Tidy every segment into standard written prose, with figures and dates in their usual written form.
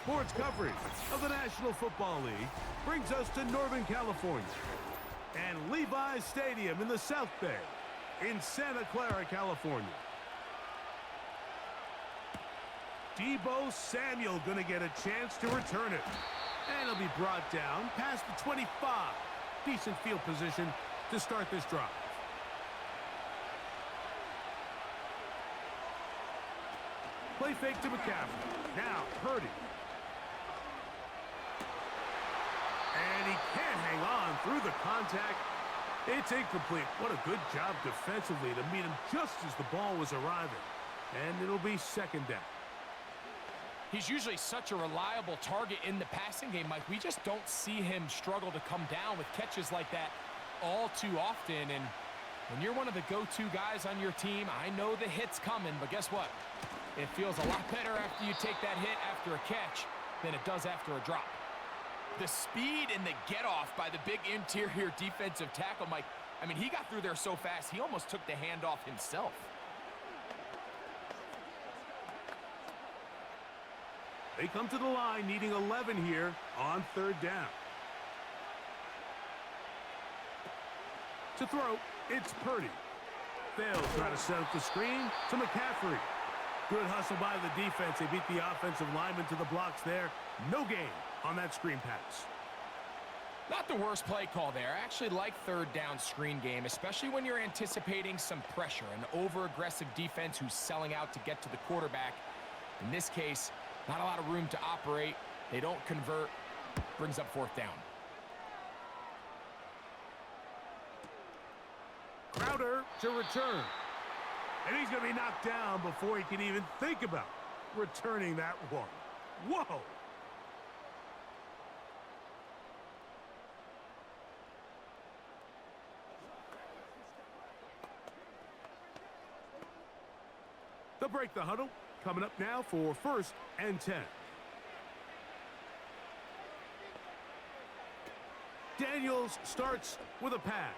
Sports coverage of the National Football League brings us to Northern California and Levi's Stadium in the South Bay in Santa Clara, California. Deebo Samuel going to get a chance to return it. And it'll be brought down past the 25. Decent field position to start this drive. Play fake to McCaffrey. Now, Purdy. And he can't hang on through the contact. It's incomplete. What a good job defensively to meet him just as the ball was arriving. And it'll be second down. He's usually such a reliable target in the passing game, Mike. We just don't see him struggle to come down with catches like that all too often. And when you're one of the go-to guys on your team, I know the hit's coming, but guess what? It feels a lot better after you take that hit after a catch than it does after a drop. The speed and the get-off by the big interior defensive tackle, Mike, I mean, he got through there so fast, he almost took the handoff himself. They come to the line needing 11 here on third down. To throw, it's Purdy. They'll try to set up the screen to McCaffrey. Good hustle by the defense. They beat the offensive lineman to the blocks there. No gain on that screen pass. Not the worst play call there. I actually like third down screen game, especially when you're anticipating some pressure, an over-aggressive defense who's selling out to get to the quarterback. In this case, not a lot of room to operate. They don't convert. Brings up fourth down. Crowder to return. And he's going to be knocked down before he can even think about returning that one. Whoa! They'll break the huddle. Coming up now for 1st and 10. Daniels starts with a pass.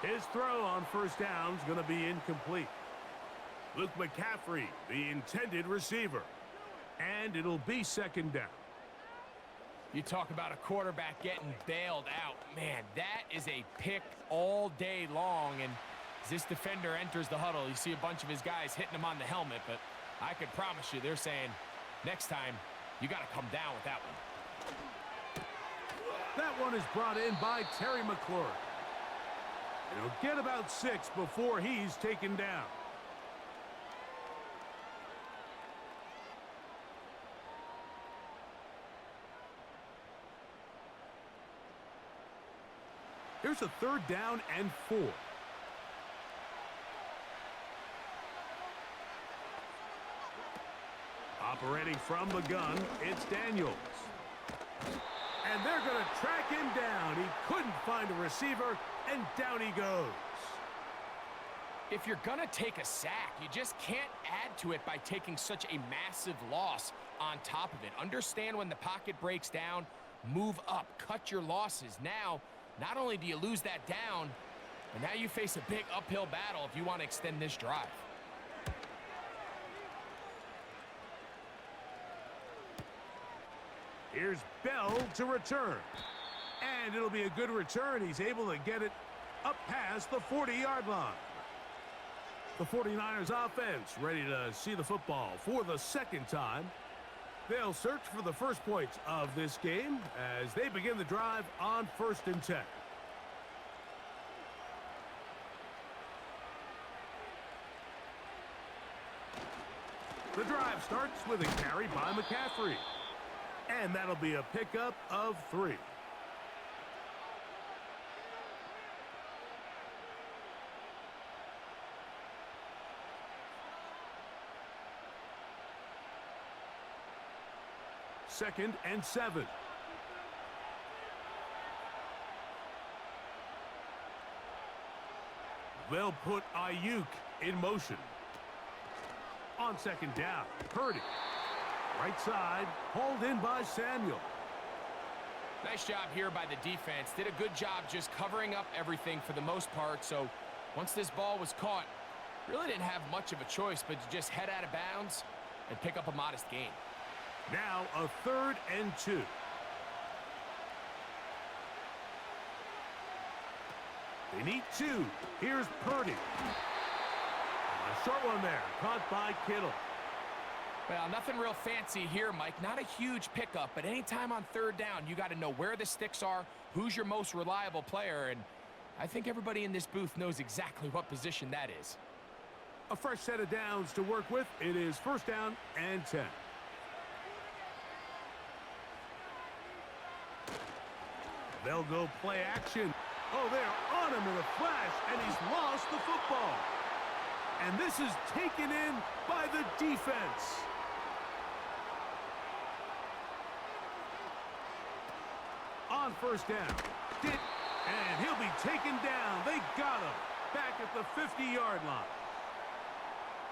His throw on first down is going to be incomplete. Luke McCaffrey, the intended receiver. And it'll be second down. You talk about a quarterback getting bailed out. Man, that is a pick all day long. And as this defender enters the huddle, you see a bunch of his guys hitting him on the helmet, but I can promise you they're saying, next time, you got to come down with that one. That one is brought in by Terry McLaurin. He'll get about 6 before he's taken down. Here's a third down and 4. Operating from the gun, it's Daniels. And they're going to track him down. He couldn't find a receiver, and down he goes. If you're going to take a sack, you just can't add to it by taking such a massive loss on top of it. Understand when the pocket breaks down, move up, cut your losses. Now, not only do you lose that down, but now you face a big uphill battle if you want to extend this drive. Here's Bell to return. And it'll be a good return. He's able to get it up past the 40-yard line. The 49ers offense ready to see the football for the second time. They'll search for the first points of this game as they begin the drive on 1st and 10. The drive starts with a carry by McCaffrey. And that'll be a pickup of 3. Second and 7. They'll put Ayuk in motion. On second down, Purdy. Right side, hauled in by Samuel. Nice job here by the defense. Did a good job just covering up everything for the most part. So once this ball was caught, really didn't have much of a choice but to just head out of bounds and pick up a modest gain. Now a 3rd and 2. They need 2. Here's Purdy. A short one there, caught by Kittle. Well, nothing real fancy here, Mike. Not a huge pickup, but anytime on 3rd down, you got to know where the sticks are, who's your most reliable player, and I think everybody in this booth knows exactly what position that is. A fresh set of downs to work with. It is 1st down and 10. They'll go play action. Oh, they're on him in a flash, and he's lost the football. And this is taken in by the defense. On 1st down. And he'll be taken down. They got him back at the 50-yard line.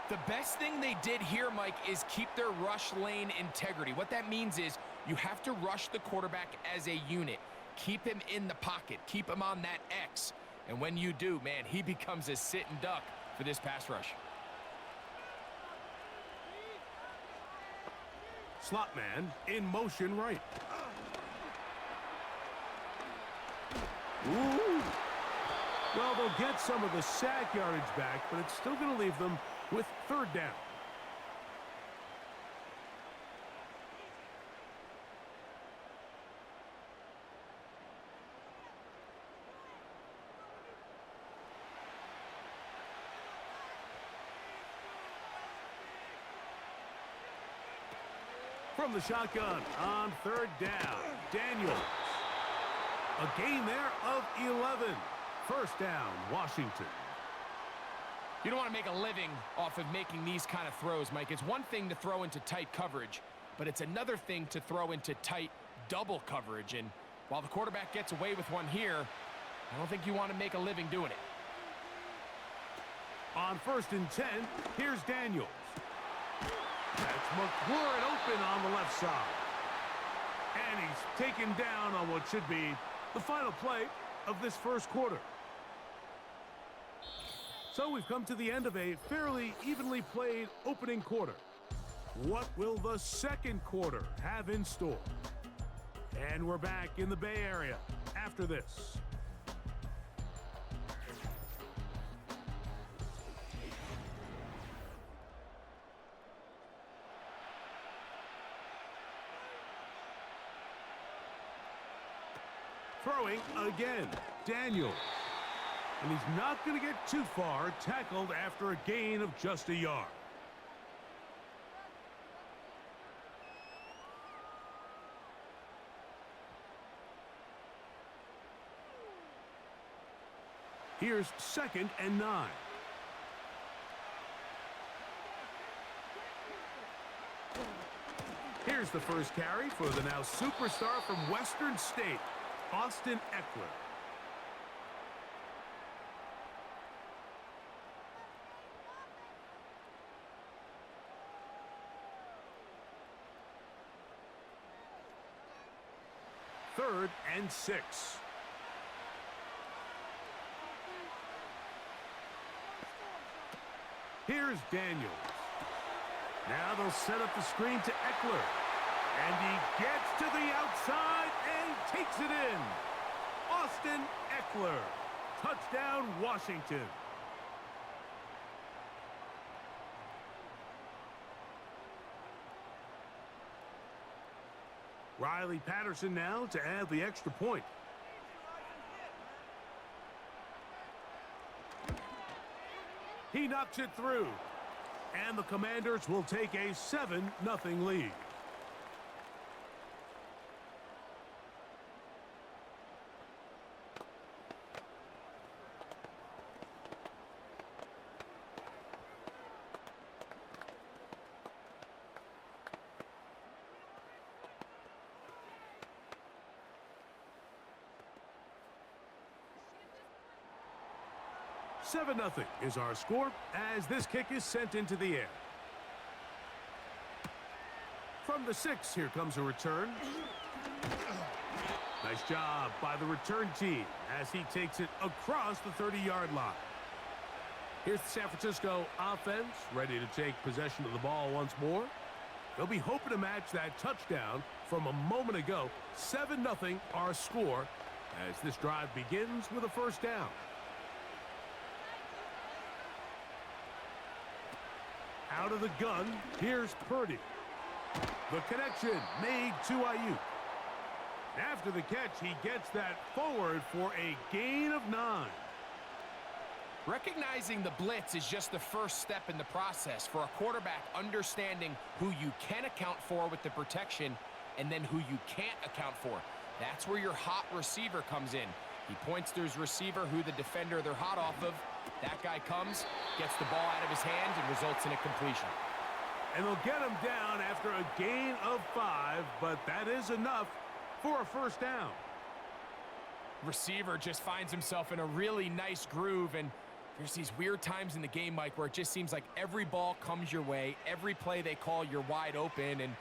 The best thing they did here, Mike, is keep their rush lane integrity. What that means is you have to rush the quarterback as a unit. Keep him in the pocket. Keep him on that X. And when you do, man, he becomes a sitting duck for this pass rush. Slot man in motion right. Ooh. Well, they'll get some of the sack yardage back, but it's still going to leave them with 3rd down. From the shotgun on 3rd down, Daniels. A gain there of 11. 1st down, Washington. You don't want to make a living off of making these kind of throws, Mike. It's one thing to throw into tight coverage, but it's another thing to throw into tight double coverage. And while the quarterback gets away with one here, I don't think you want to make a living doing it. On 1st and 10, here's Daniels. That's McLaurin open on the left side. And he's taken down on what should be the final play of this 1st quarter. So we've come to the end of a fairly evenly played opening quarter. What will the 2nd quarter have in store? And we're back in the Bay Area after this. Throwing again, Daniels. And he's not going to get too far, tackled after a gain of just a yard. Here's 2nd and 9. Here's the first carry for the now superstar from Western State, Austin Eckler. Third and 6. Here's Daniels. Now they'll set up the screen to Eckler. And he gets to the outside and takes it in. Austin Eckler. Touchdown, Washington. Riley Patterson now to add the extra point. He knocks it through. And the Commanders will take a 7-0 lead. Seven 0 is our score as this kick is sent into the air. From the 6, here comes a return. Nice job by the return team as he takes it across the 30-yard line. Here's the San Francisco offense ready to take possession of the ball once more. They'll be hoping to match that touchdown from a moment ago. 7-0 our score as this drive begins with a first down. Out of the gun, here's Purdy. The connection made to Ayuk. After the catch, he gets that forward for a gain of 9. Recognizing the blitz is just the first step in the process for a quarterback understanding who you can account for with the protection and then who you can't account for. That's where your hot receiver comes in. He points to his receiver who the defender they're hot off of. That guy comes, gets the ball out of his hand, and results in a completion. And they'll get him down after a gain of 5, but that is enough for a first down. Receiver just finds himself in a really nice groove, and there's these weird times in the game, Mike, where it just seems like every ball comes your way, every play they call, you're wide open, and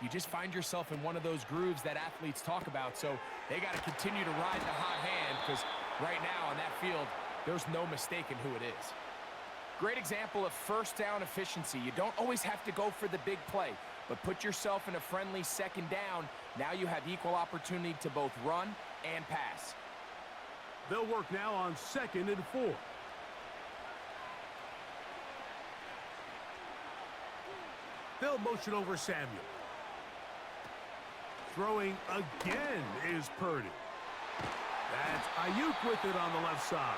you just find yourself in one of those grooves that athletes talk about. So they got to continue to ride the hot hand because right now on that field, there's no mistaking who it is. Great example of first down efficiency. You don't always have to go for the big play, but put yourself in a friendly second down. Now you have equal opportunity to both run and pass. They'll work now on 2nd and 4. They'll motion over Samuel. Throwing again is Purdy. That's Ayuk with it on the left side.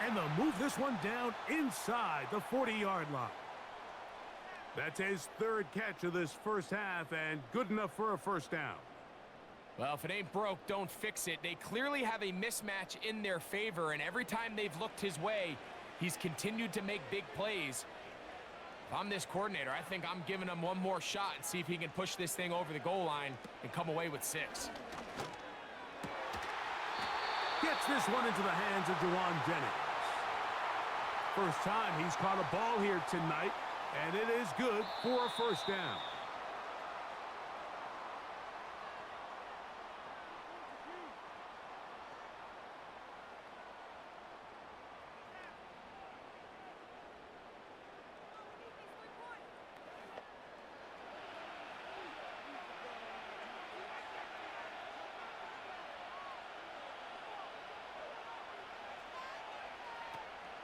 And they'll move this one down inside the 40-yard line. That's his 3rd catch of this first half and good enough for a first down. Well, if it ain't broke, don't fix it. They clearly have a mismatch in their favor, and every time they've looked his way, he's continued to make big plays. If I'm this coordinator, I think I'm giving him one more shot and see if he can push this thing over the goal line and come away with 6. Gets this one into the hands of Juwan Jennings. First time he's caught a ball here tonight, and it is good for a first down.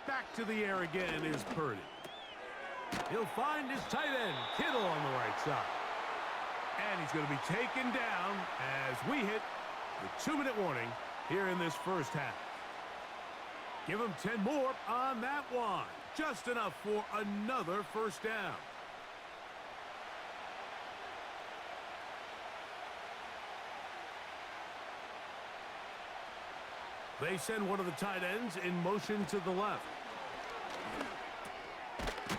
Back to the air again is Purdy. He'll find his tight end, Kittle, on the right side. And he's going to be taken down as we hit the 2-minute warning here in this first half. Give him 10 more on that one. Just enough for another first down. They send one of the tight ends in motion to the left.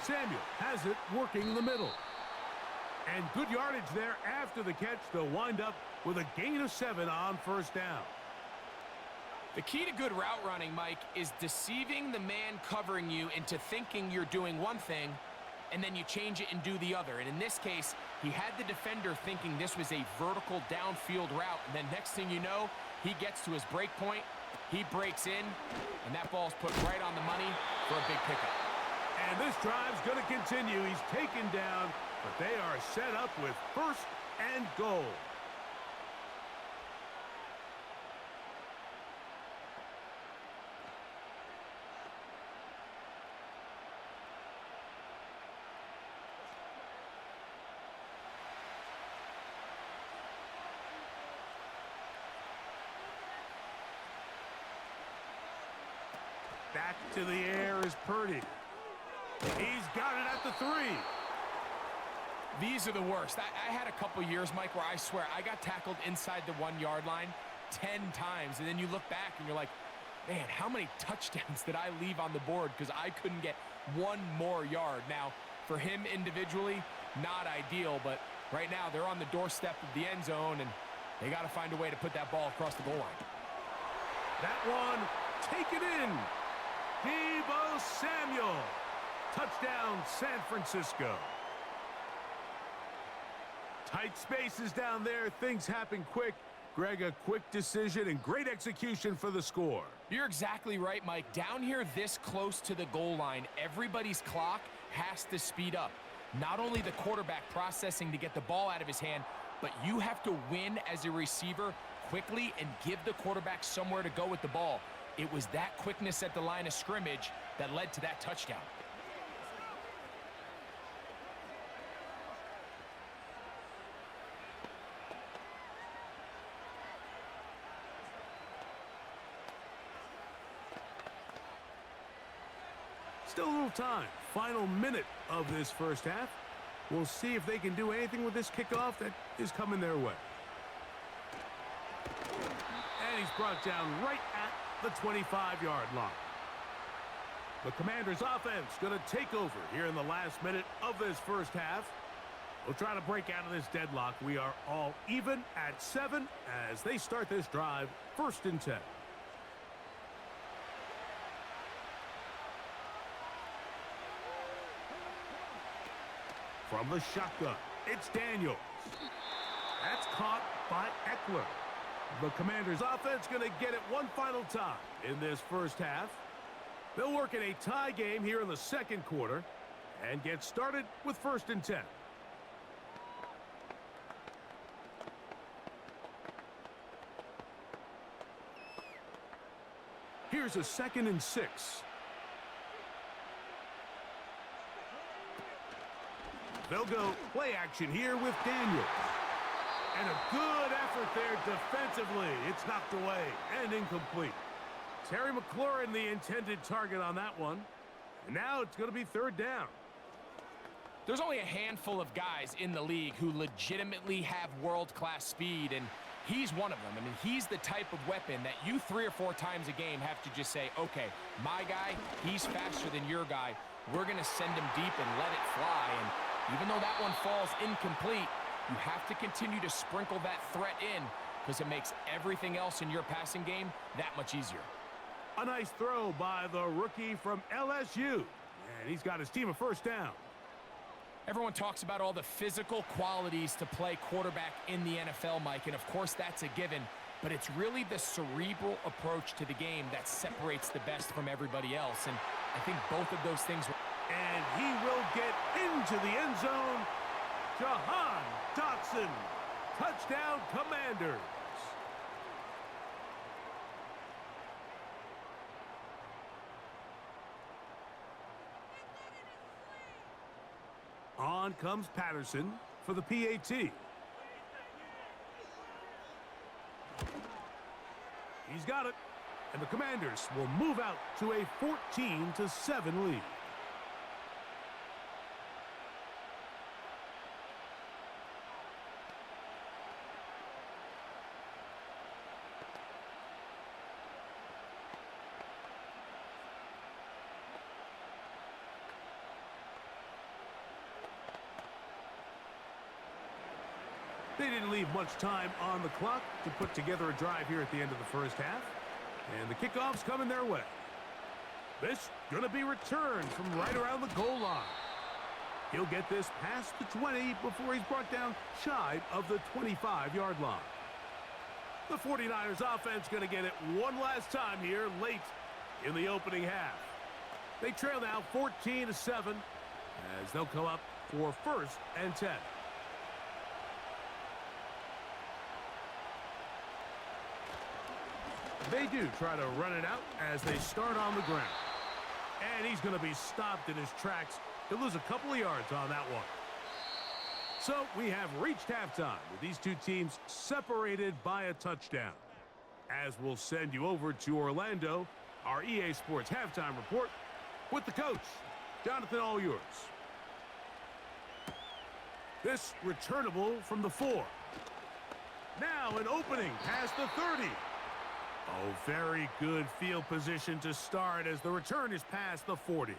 Samuel has it working the middle. And good yardage there after the catch. They'll wind up with a gain of 7 on first down. The key to good route running, Mike, is deceiving the man covering you into thinking you're doing one thing, and then you change it and do the other. And in this case, he had the defender thinking this was a vertical downfield route, and then next thing you know, he gets to his break point, he breaks in, and that ball's put right on the money for a big pickup. And this drive's going to continue. He's taken down, but they are set up with 1st and goal. Back to the air is Purdy. He's got it at the 3. These are the worst. I had a couple years, Mike, where I swear I got tackled inside the 1-yard line 10 times. And then you look back and you're like, man, how many touchdowns did I leave on the board because I couldn't get one more yard? Now, for him individually, not ideal, but right now they're on the doorstep of the end zone, and they got to find a way to put that ball across the goal line. That one taken in. Deebo Samuel. Touchdown, San Francisco. Tight spaces down there. Things happen quick. Greg, a quick decision and great execution for the score. You're exactly right, Mike. Down here this close to the goal line, everybody's clock has to speed up. not only the quarterback processing to get the ball out of his hand, but you have to win as a receiver quickly and give the quarterback somewhere to go with the ball. It was that quickness at the line of scrimmage that led to that touchdown. Still a little time. Final minute of this first half. We'll see if they can do anything with this kickoff that is coming their way. And he's brought down right at the 25-yard line. The Commanders' offense going to take over here in the last minute of this first half. We'll try to break out of this deadlock. We are all even at 7 as they start this drive, 1st and 10. From the shotgun, it's Daniels. That's caught by Eckler. The Commanders' offense going to get it one final time in this first half. They'll work in a tie game here in the second quarter and get started with 1st and 10. Here's a 2nd and 6. They'll go play action here with Daniels. And a good effort there defensively. It's knocked away and incomplete. Terry McLaurin, the intended target on that one. And now it's going to be 3rd down. There's only a handful of guys in the league who legitimately have world-class speed, and he's one of them. I mean, he's the type of weapon that you 3 or 4 times a game have to just say, okay, my guy, he's faster than your guy. We're going to send him deep and let it fly. And even though that one falls incomplete, you have to continue to sprinkle that threat in because it makes everything else in your passing game that much easier. A nice throw by the rookie from LSU. And he's got his team a 1st down. Everyone talks about all the physical qualities to play quarterback in the NFL, Mike, and of course that's a given, but it's really the cerebral approach to the game that separates the best from everybody else, and I think both of those things. And he will get into the end zone. Jahan Dotson. Touchdown, Commanders. On comes Patterson for the PAT. He's got it. And the Commanders will move out to a 14-7 lead. They didn't leave much time on the clock to put together a drive here at the end of the first half. And the kickoff's coming their way. This going to be returned from right around the goal line. He'll get this past the 20 before he's brought down shy of the 25-yard line. The 49ers offense going to get it one last time here late in the opening half. They trail now 14-7 as they'll come up for 1st and 10. They do try to run it out as they start on the ground. And he's going to be stopped in his tracks. He'll lose a couple of yards on that one. So we have reached halftime with these two teams separated by a touchdown. As we'll send you over to Orlando, our EA Sports halftime report with the coach, Jonathan, all yours. This returnable from the 4. Now an opening past the 30. Oh, very good field position to start as the return is past the 40.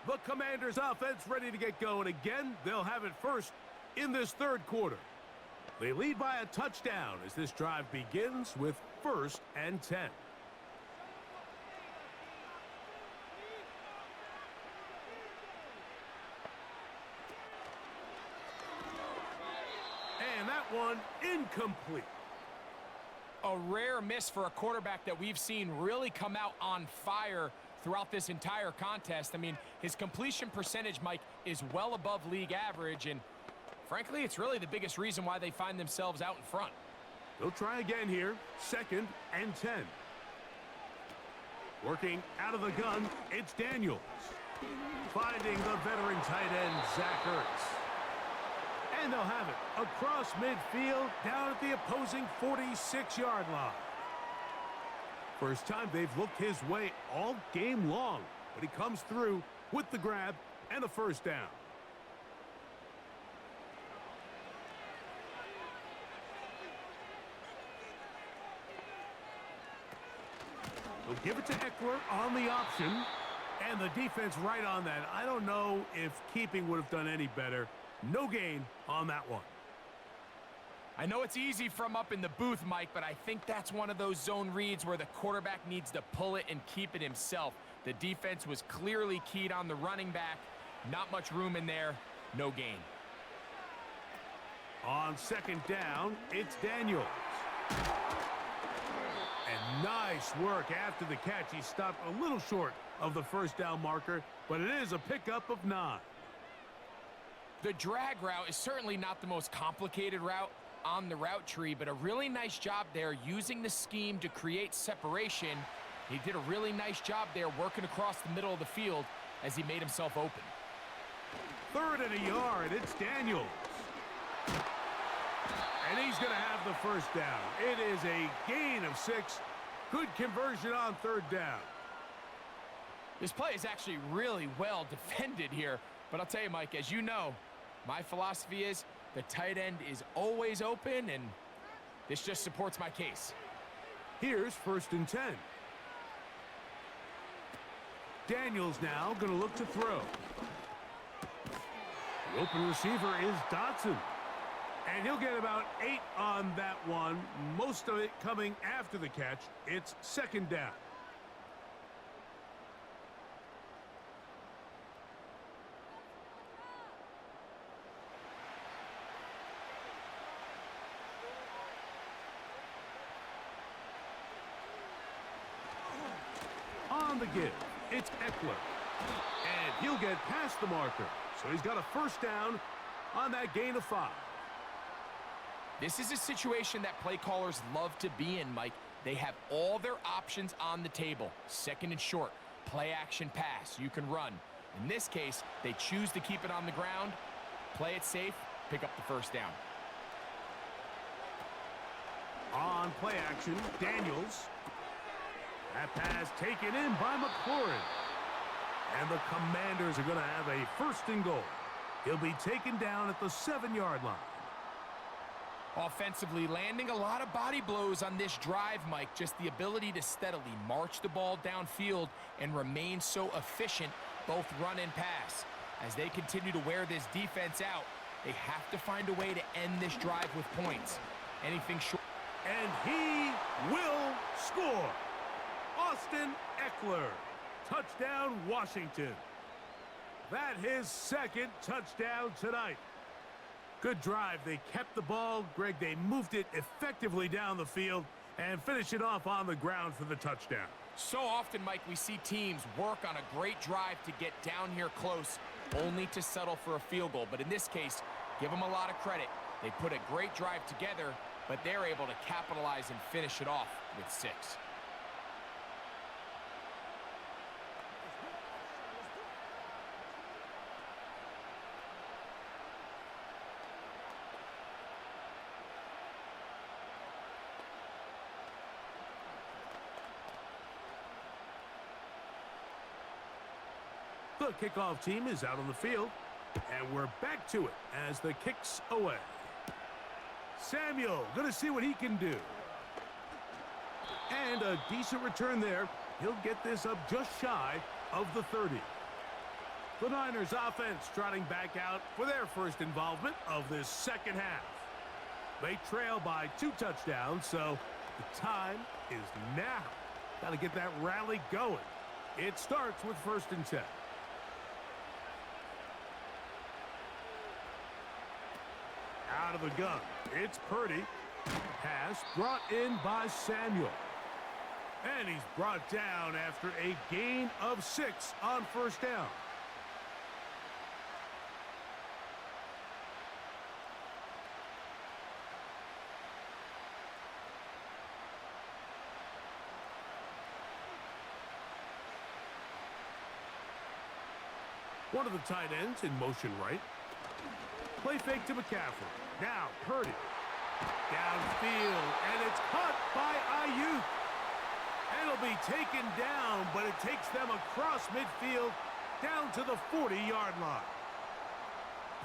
The Commanders offense ready to get going again. They'll have it first in this 3rd quarter. They lead by a touchdown as this drive begins with 1st and 10. And that one incomplete. A rare miss for a quarterback that we've seen really come out on fire throughout this entire contest. I mean, his completion percentage, Mike, is well above league average, and frankly, it's really the biggest reason why they find themselves out in front. They'll try again here, 2nd and 10. Working out of the gun, it's Daniels. Finding the veteran tight end, Zach Ertz. And they'll have it across midfield, down at the opposing 46-yard line. First time they've looked his way all game long, but he comes through with the grab and a first down. They'll give it to Eckler on the option, and the defense right on that. I don't know if keeping would have done any better. No gain on that one. I know it's easy from up in the booth, Mike, but I think that's one of those zone reads where the quarterback needs to pull it and keep it himself. The defense was clearly keyed on the running back. Not much room in there. No gain. On 2nd down, it's Daniels. And nice work after the catch. He stopped a little short of the first down marker, but it is a pickup of 9. The drag route is certainly not the most complicated route on the route tree, but a really nice job there using the scheme to create separation. He did a really nice job there working across the middle of the field as he made himself open. 3rd and a yard, it's Daniels. And he's going to have the first down. It is a gain of 6. Good conversion on 3rd down. This play is actually really well defended here, but I'll tell you, Mike, as you know, my philosophy is the tight end is always open, and this just supports my case. Here's 1st and 10. Daniels now going to look to throw. The open receiver is Dotson. And he'll get about 8 on that one, most of it coming after the catch. It's 2nd down. On the give, it's Eckler. And he'll get past the marker. So he's got a first down on that gain of 5. This is a situation that play callers love to be in, Mike. They have all their options on the table. 2nd and short, play action pass, you can run. In this case, they choose to keep it on the ground, play it safe, pick up the first down. On play action, Daniels. That pass taken in by McLaurin. And the Commanders are going to have a 1st and goal. He'll be taken down at the 7-yard line. Offensively, landing a lot of body blows on this drive, Mike. Just the ability to steadily march the ball downfield and remain so efficient, both run and pass. As they continue to wear this defense out, they have to find a way to end this drive with points. Anything short. And he will score. Austin Eckler. Touchdown, Washington. That his 2nd touchdown tonight. Good drive. They kept the ball. Greg, they moved it effectively down the field and finished it off on the ground for the touchdown. So often, Mike, we see teams work on a great drive to get down here close, only to settle for a field goal. But in this case, give them a lot of credit. They put a great drive together, but they're able to capitalize and finish it off with 6. The kickoff team is out on the field, and we're back to it as the kick's away. Samuel going to see what he can do. And a decent return there. He'll get this up just shy of the 30. The Niners offense trotting back out for their first involvement of this 2nd half. They trail by 2 touchdowns, so the time is now. Got to get that rally going. It starts with 1st and 10. Out of the gun, it's Purdy. Pass brought in by Samuel. And he's brought down after a gain of 6 on first down. One of the tight ends in motion right. Play fake to McCaffrey. Now Purdy. Downfield, and it's caught by Ayuk. It'll be taken down, but it takes them across midfield down to the 40-yard line.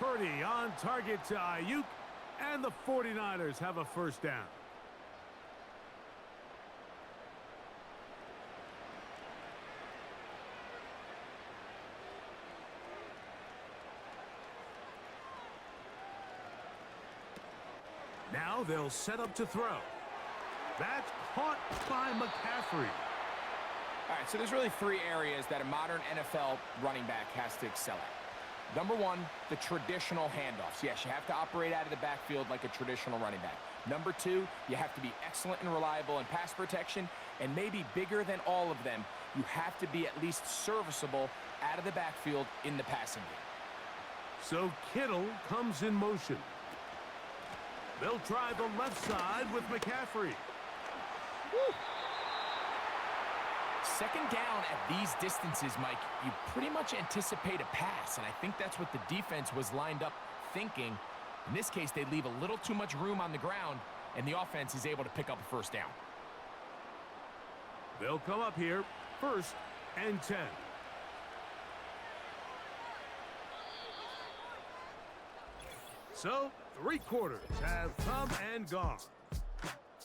Purdy on target to Ayuk, and the 49ers have a first down. Now they'll set up to throw. That's caught by McCaffrey. All right, so there's really 3 areas that a modern NFL running back has to excel at. Number 1, the traditional handoffs. Yes, you have to operate out of the backfield like a traditional running back. Number 2, you have to be excellent and reliable in pass protection, and maybe bigger than all of them, you have to be at least serviceable out of the backfield in the passing game. So Kittle comes in motion. They'll try the left side with McCaffrey. Woo. Second down at these distances, Mike, you pretty much anticipate a pass, and I think that's what the defense was lined up thinking. In this case, they leave a little too much room on the ground, and the offense is able to pick up a first down. They'll come up here, 1st and 10. So, 3 quarters have come and gone.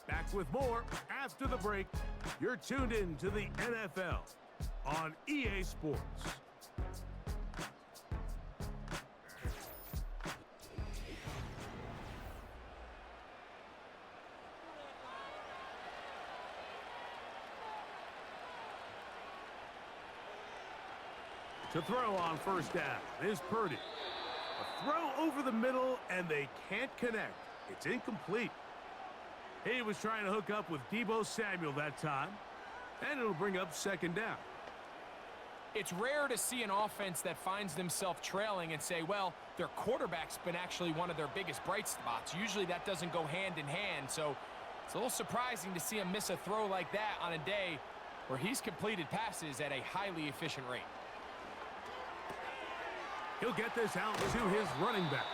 Back with more after the break. You're tuned in to the NFL on EA Sports. To throw on first down is Purdy. A throw over the middle, and they can't connect. It's incomplete. He was trying to hook up with Deebo Samuel that time, and it'll bring up second down. It's rare to see an offense that finds themselves trailing and say, well, their quarterback's been actually one of their biggest bright spots. Usually that doesn't go hand in hand, so it's a little surprising to see him miss a throw like that on a day where he's completed passes at a highly efficient rate. He'll get this out to his running back.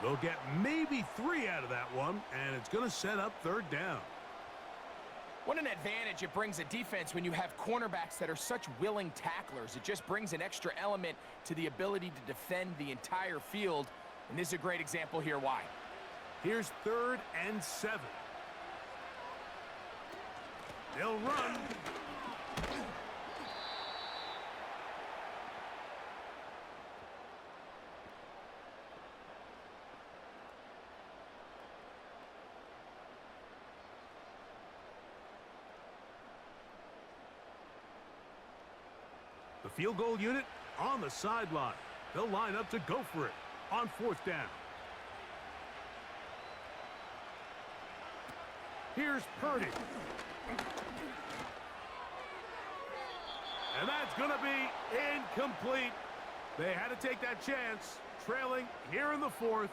They'll get maybe 3 out of that one, and it's going to set up third down. What an advantage it brings a defense when you have cornerbacks that are such willing tacklers. It just brings an extra element to the ability to defend the entire field, and this is a great example here why. Here's 3rd and 7. They'll run. The field goal unit on the sideline. They'll line up to go for it on 4th down. Here's Purdy. And that's going to be incomplete. They had to take that chance, trailing here in the 4th,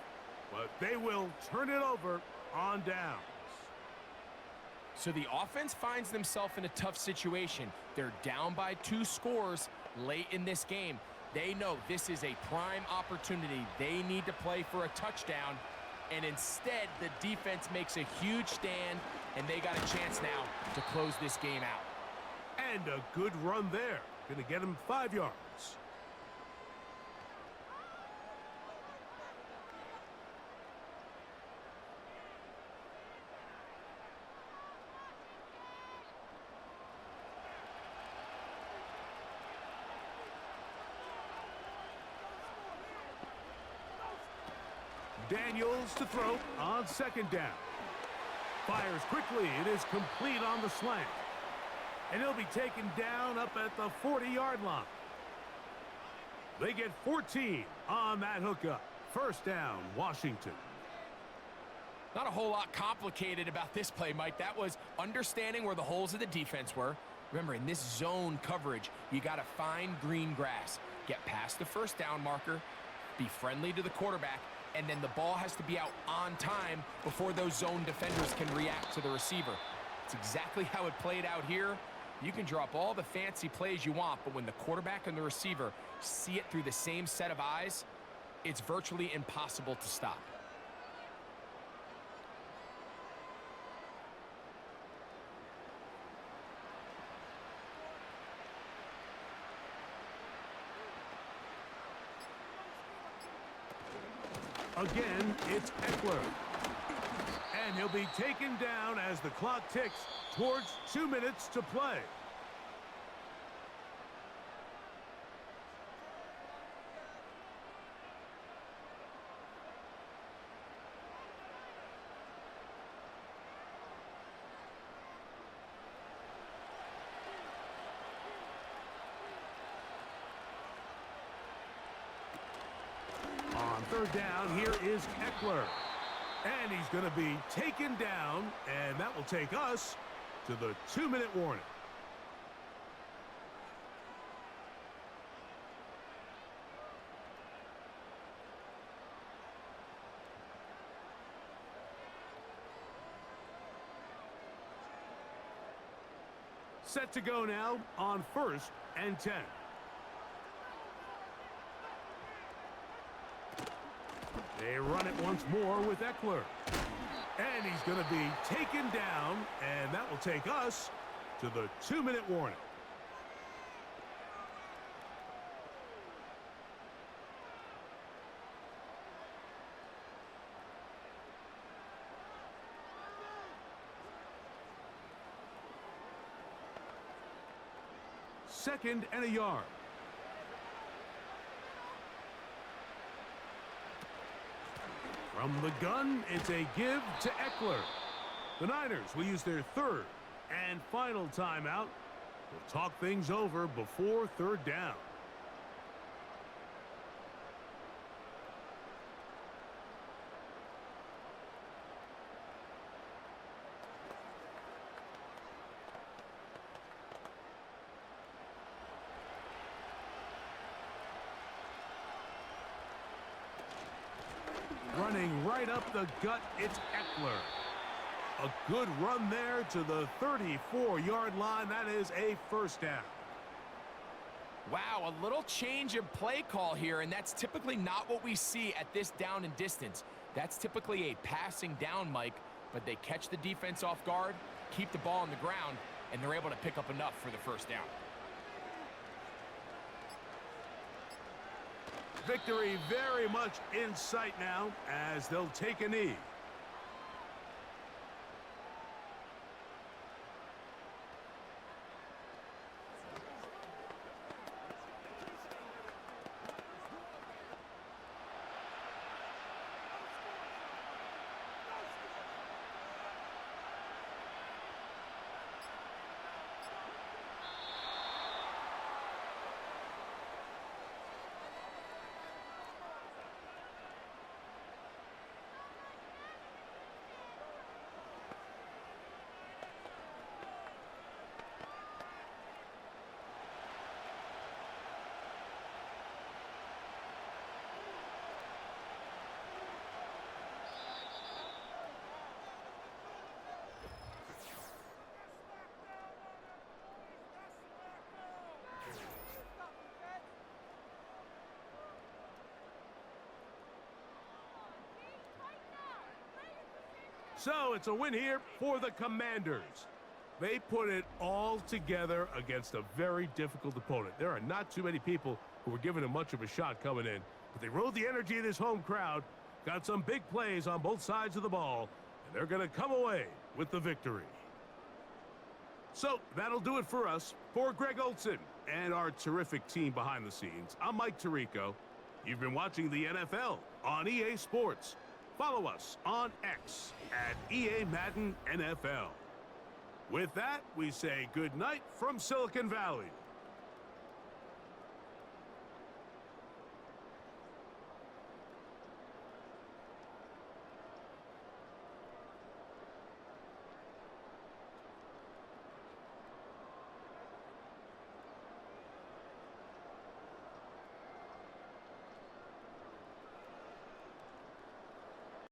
but they will turn it over on downs. So the offense finds themselves in a tough situation. They're down by 2 scores late in this game. They know this is a prime opportunity. They need to play for a touchdown, and instead the defense makes a huge stand, and they got a chance now to close this game out. And a good run there. Going to get him 5 yards. Daniels to throw on 2nd down. Fires quickly. It is complete on the slant. And he'll be taken down up at the 40-yard line. They get 14 on that hookup. First down, Washington. Not a whole lot complicated about this play, Mike. That was understanding where the holes of the defense were. Remember, in this zone coverage, you got to find green grass. Get past the first down marker, be friendly to the quarterback, and then the ball has to be out on time before those zone defenders can react to the receiver. It's exactly how it played out here. You can draw up all the fancy plays you want, but when the quarterback and the receiver see it through the same set of eyes, it's virtually impossible to stop. Again, it's Eckler. And he'll be taken down as the clock ticks towards 2 minutes to play. On third down, here is Eckler. And he's going to be taken down, and that will take us to the 2-minute warning. Set to go now on 1st and 10. They run it once more with Eckler. And he's going to be taken down, and that will take us to the 2-minute warning. Second and a yard. From the gun, it's a give to Eckler. The Niners will use their third and final timeout. We'll talk things over before third down. Running right up the gut, it's Eckler. A good run there to the 34-yard line. That is a first down. Wow, a little change of play call here, and that's typically not what we see at this down and distance. That's typically a passing down, Mike, but they catch the defense off guard, keep the ball on the ground, and they're able to pick up enough for the first down. Victory very much in sight now as they'll take a knee. So it's a win here for the Commanders. They put it all together against a very difficult opponent. There are not too many people who were giving them much of a shot coming in, but they rode the energy of this home crowd, got some big plays on both sides of the ball, and they're going to come away with the victory. So that'll do it for us. For Greg Olson and our terrific team behind the scenes, I'm Mike Tirico. You've been watching the NFL on EA Sports. Follow us on X at EA Madden NFL. With that, we say good night from Silicon Valley.